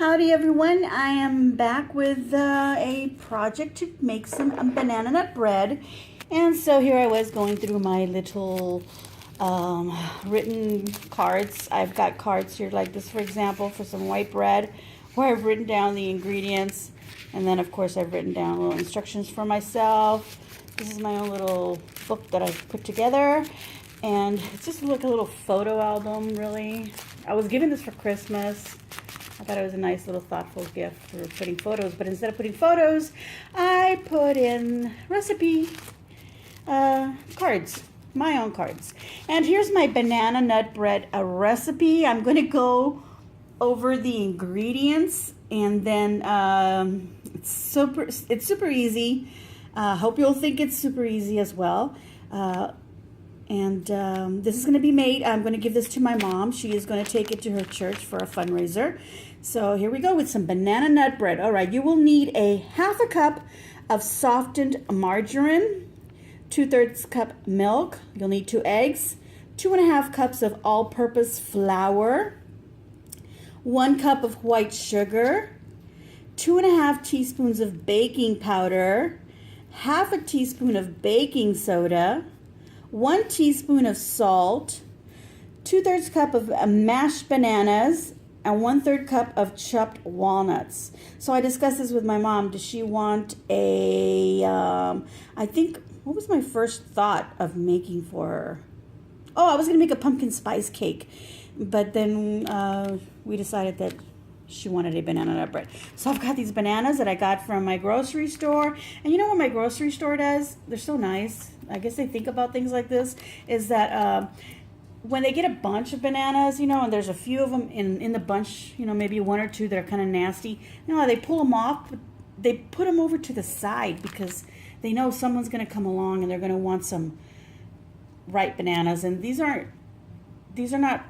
Howdy everyone, I am back with a project to make some banana nut bread. And so here I was going through my little written cards. I've got cards here like this, for example, for some white bread, where I've written down the ingredients. And then of course I've written down little instructions for myself. This is my own little book that I've put together. And it's just like a little photo album, really. I was given this for Christmas. I thought it was a nice little thoughtful gift for putting photos, but instead of putting photos, I put in recipe cards, my own cards. And here's my banana nut bread recipe. I'm going to go over the ingredients, and then it's super easy. Hope you'll think it's super easy as well. This is going to be made. I'm going to give this to my mom. She is going to take it to her church for a fundraiser. So here we go with some banana nut bread. All right, you will need a half a cup of softened margarine, 2/3 cup milk. You'll need 2 eggs, 2.5 cups of all-purpose flour, 1 cup of white sugar, 2.5 teaspoons of baking powder, half a teaspoon of baking soda, 1 teaspoon of salt, 2/3 cup of mashed bananas, and 1/3 cup of chopped walnuts. So I discussed this with my mom. Does she want a, I think, what was my first thought of making for her? Oh, I was going to make a pumpkin spice cake. But then we decided that she wanted a banana nut bread. So I've got these bananas that I got from my grocery store. And you know what my grocery store does? They're so nice. I guess they think about things like this. Is that when they get a bunch of bananas, and there's a few of them in the bunch, maybe 1 or 2 that are kind of nasty. They pull them off, but they put them over to the side because they know someone's going to come along and they're going to want some ripe bananas. And these are not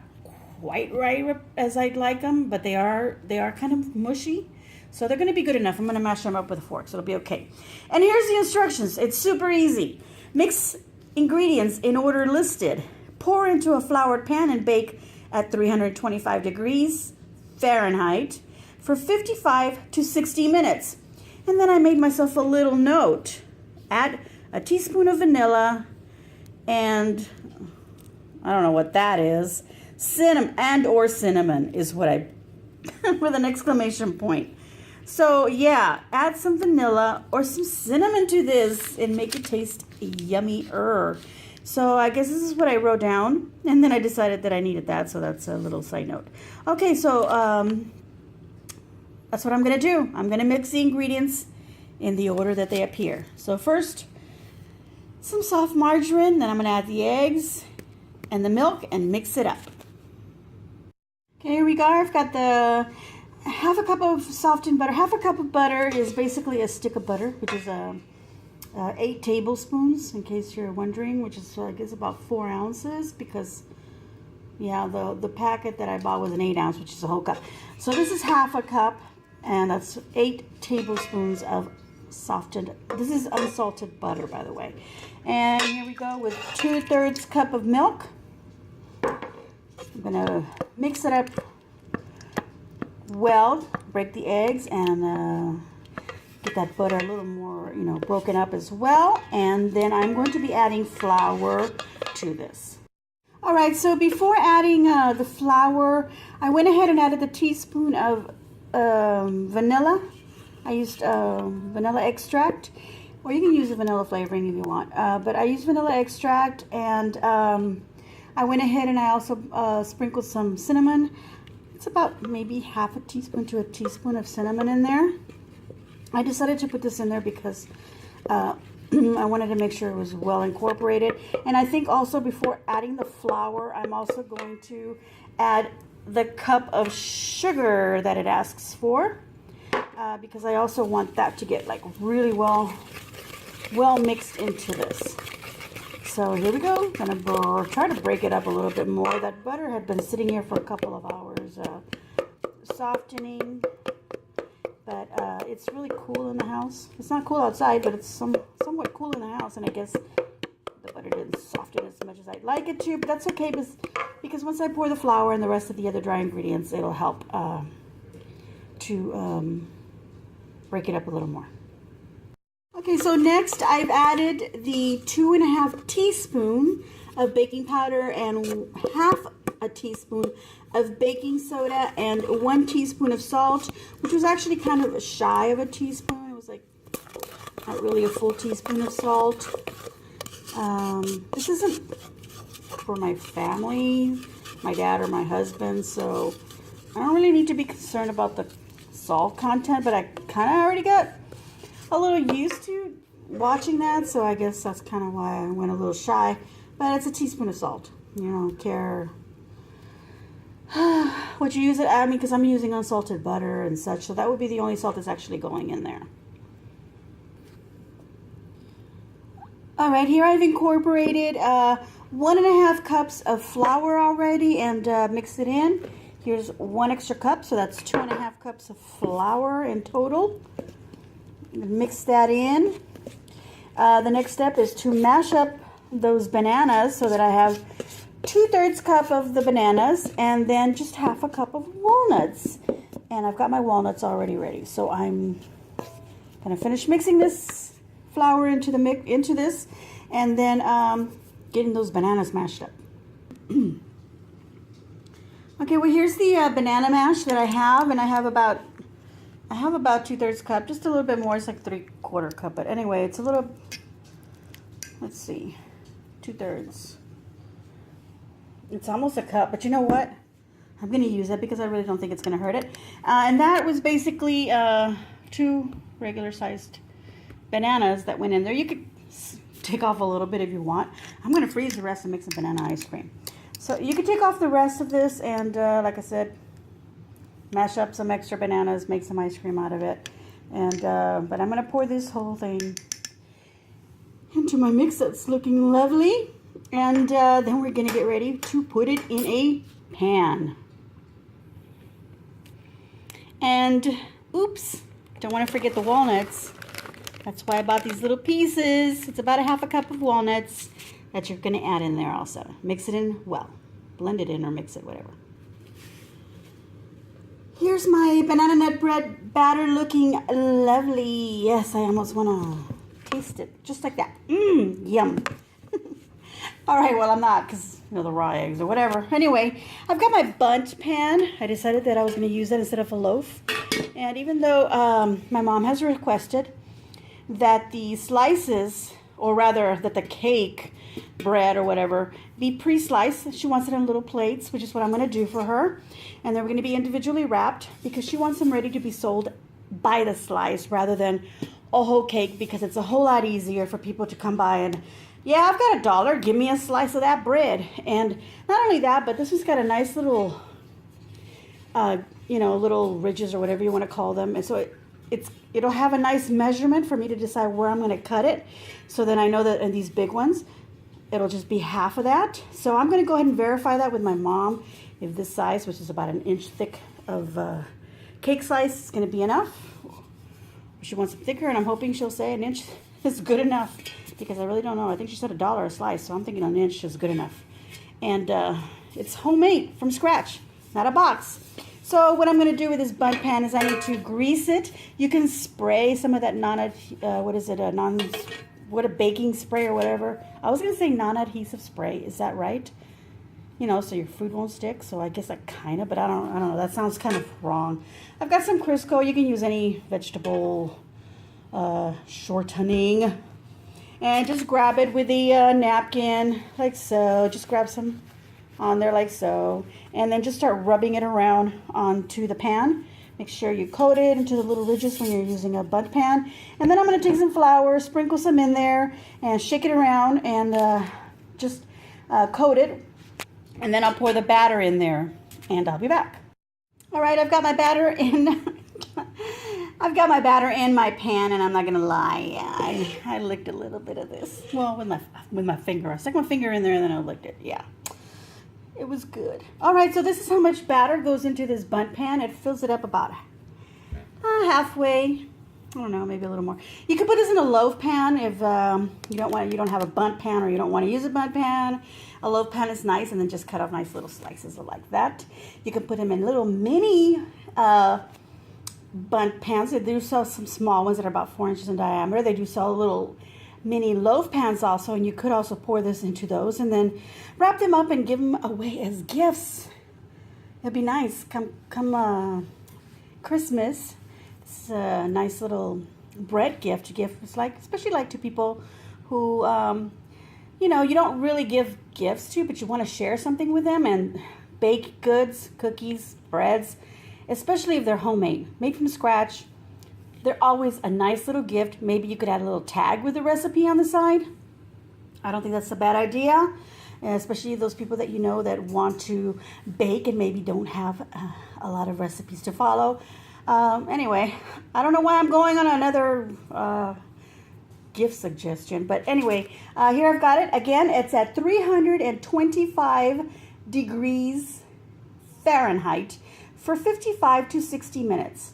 quite right as I'd like them, but they are kind of mushy, so they're going to be good enough. I'm going to mash them up with a fork, so it'll be okay. And here's the instructions. It's super easy. Mix ingredients in order listed. Pour into a floured pan and bake at 325 degrees Fahrenheit for 55 to 60 minutes. And then I made myself a little note. Add a teaspoon of vanilla and I don't know what that is. Cinnamon is what I, with an exclamation point. So yeah, add some vanilla or some cinnamon to this and make it taste yummier. So I guess this is what I wrote down, and then I decided that I needed that, so that's a little side note. Okay, so that's what I'm gonna do. I'm gonna mix the ingredients in the order that they appear. So first, some soft margarine, then I'm gonna add the eggs and the milk and mix it up. Okay, here we go. I've got the half a cup of softened butter. Half a cup of butter is basically a stick of butter, which is 8 tablespoons, in case you're wondering, which is, I guess, about 4 ounces, because, yeah, the packet that I bought was an 8 ounce, which is a whole cup. So this is half a cup, and that's 8 tablespoons of softened, this is unsalted butter, by the way. And here we go with 2/3 cup of milk. I'm gonna mix it up well, break the eggs, and get that butter a little more, broken up as well. And then I'm going to be adding flour to this. All right, so before adding the flour, I went ahead and added the teaspoon of vanilla. I used vanilla extract, or you can use the vanilla flavoring if you want. But I used vanilla extract, and I went ahead and I also sprinkled some cinnamon. It's about maybe half a teaspoon to a teaspoon of cinnamon in there. I decided to put this in there because I wanted to make sure it was well incorporated. And I think also before adding the flour, I'm also going to add the cup of sugar that it asks for, because I also want that to get like really well mixed into this. So here we go. I'm gonna try to break it up a little bit more. That butter had been sitting here for a couple of hours, softening. But it's really cool in the house. It's not cool outside, but it's somewhat cool in the house. And I guess the butter didn't soften as much as I'd like it to, but that's okay because once I pour the flour and the rest of the other dry ingredients, it'll help to break it up a little more. Okay, so next I've added the 2½ teaspoon of baking powder and ½ teaspoon of baking soda and 1 teaspoon of salt, which was actually kind of shy of a teaspoon. It was like not really a full teaspoon of salt. This isn't for my family, my dad or my husband, so I don't really need to be concerned about the salt content, but I kind of already got a little used to watching that, so I guess that's kind of why I went a little shy. But it's a teaspoon of salt. You don't care what you use it. I mean, because I'm using unsalted butter and such, so that would be the only salt that's actually going in there. All right, here I've incorporated 1½ cups of flour already and mixed it in. Here's 1 extra cup, so that's 2½ cups of flour in total. Mix that in. The next step is to mash up those bananas so that I have 2/3 cup of the bananas and then just ½ cup of walnuts. And I've got my walnuts already ready, so I'm gonna finish mixing this flour into this, and then getting those bananas mashed up. Okay, well here's the banana mash that I have, and I have about 2/3 cup, just a little bit more. It's like 3/4 cup, but anyway, it's a little. Let's see, 2/3. It's almost a cup, but you know what? I'm gonna use it because I really don't think it's gonna hurt it. And that was basically 2 regular sized bananas that went in there. You could take off a little bit if you want. I'm gonna freeze the rest and make some banana ice cream. So you can take off the rest of this and, like I said, mash up some extra bananas, make some ice cream out of it. And but I'm gonna pour this whole thing into my mix that's looking lovely. And then we're gonna get ready to put it in a pan. And oops, don't want to forget the walnuts. That's why I bought these little pieces. It's about ½ cup of walnuts that you're gonna add in there also. Mix it in well, blend it in or mix it, whatever. Here's my banana nut bread batter looking lovely. Yes, I almost wanna taste it just like that. Yum. All right, well, I'm not, because, you know, the raw eggs or whatever. Anyway, I've got my bundt pan. I decided that I was going to use that instead of a loaf. And even though my mom has requested that the slices, or rather that the cake, bread or whatever, be pre-sliced, she wants it in little plates, which is what I'm going to do for her. And they're going to be individually wrapped because she wants them ready to be sold by the slice rather than a whole cake, because it's a whole lot easier for people to come by and, yeah, I've got $1. Give me a slice of that bread. And not only that, but this one's got a nice little, you know, little ridges or whatever you want to call them. And so it'll have a nice measurement for me to decide where I'm going to cut it. So then I know that in these big ones, it'll just be half of that. So I'm going to go ahead and verify that with my mom. If this size, which is about 1 inch thick of cake slice, is going to be enough. She wants it thicker, and I'm hoping she'll say 1 inch is good enough, because I really don't know. I think she said $1 a slice, so I'm thinking 1 inch is good enough. And it's homemade from scratch, not a box. So what I'm going to do with this bundt pan is I need to grease it. You can spray some of that baking spray or whatever. I was going to say non-adhesive spray. Is that right? You know, so your food won't stick. So I guess that kind of, but I don't know. That sounds kind of wrong. I've got some Crisco. You can use any vegetable shortening. And just grab it with the napkin, like so. Just grab some on there like so. And then just start rubbing it around onto the pan. Make sure you coat it into the little ridges when you're using a bundt pan. And then I'm going to take some flour, sprinkle some in there, and shake it around, and just coat it. And then I'll pour the batter in there, and I'll be back. All right, I've got my batter in. I've got my batter in my pan, and I'm not gonna lie, I licked a little bit of this. Well, with my finger. I stuck my finger in there, and then I licked it. Yeah, it was good. All right, so this is how much batter goes into this bundt pan. It fills it up about halfway. I don't know, maybe a little more. You can put this in a loaf pan if you don't have a bundt pan, or you don't want to use a bundt pan. A loaf pan is nice, and then just cut off nice little slices like that. You can put them in little mini bundt pans. They do sell some small ones that are about 4 inches in diameter. They do sell little mini loaf pans also, and you could also pour this into those and then wrap them up and give them away as gifts. It'd be nice. Come Christmas, it's a nice little bread gift to give. It's like, especially like to people who, you know, you don't really give gifts to, but you want to share something with them, and baked goods, cookies, breads, especially if they're homemade, made from scratch. They're always a nice little gift. Maybe you could add a little tag with the recipe on the side. I don't think that's a bad idea, especially those people that you know that want to bake and maybe don't have a lot of recipes to follow. Anyway, I don't know why I'm going on another gift suggestion, but anyway, here I've got it. Again, it's at 325 degrees Fahrenheit for 55 to 60 minutes.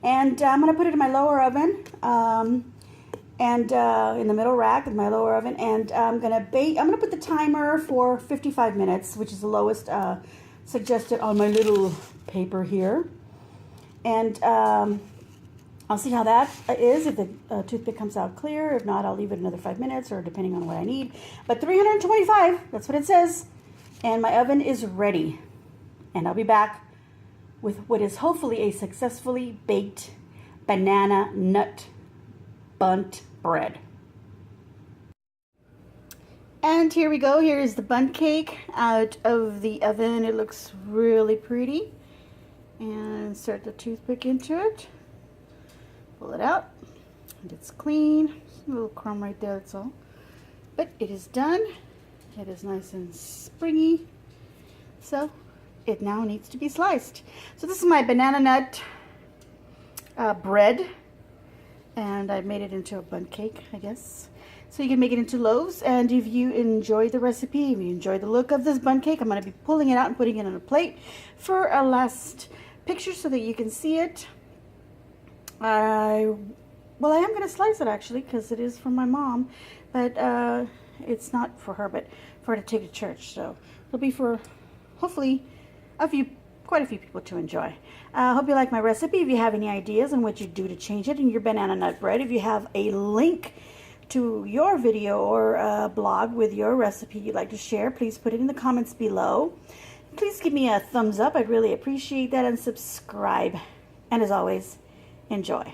And I'm going to put it in my lower oven, and in the middle rack in my lower oven, and I'm going to put the timer for 55 minutes, which is the lowest suggested on my little paper here. And I'll see how that is, if the toothpick comes out clear. If not, I'll leave it another 5 minutes, or depending on what I need. But 325, that's what it says. And my oven is ready. And I'll be back with what is hopefully a successfully baked banana nut bundt bread. And here we go. Here is the bundt cake out of the oven. It looks really pretty. And insert the toothpick into it. Pull it out. And it's clean. A little crumb right there, that's all. But it is done. It is nice and springy. So it now needs to be sliced. So this is my banana nut bread, and I made it into a bundt cake, I guess. So you can make it into loaves, and if you enjoy the recipe, if you enjoy the look of this bundt cake, I'm going to be pulling it out and putting it on a plate for a last picture so that you can see it. Well, I am going to slice it actually, because it is from my mom, but it's not for her, but for her to take to church. So it'll be for hopefully quite a few people to enjoy. I hope you like my recipe. If you have any ideas on what you do to change it in your banana nut bread, if you have a link to your video or a blog with your recipe you'd like to share, please put it in the comments below. Please give me a thumbs up. I'd really appreciate that, and subscribe. And as always, enjoy.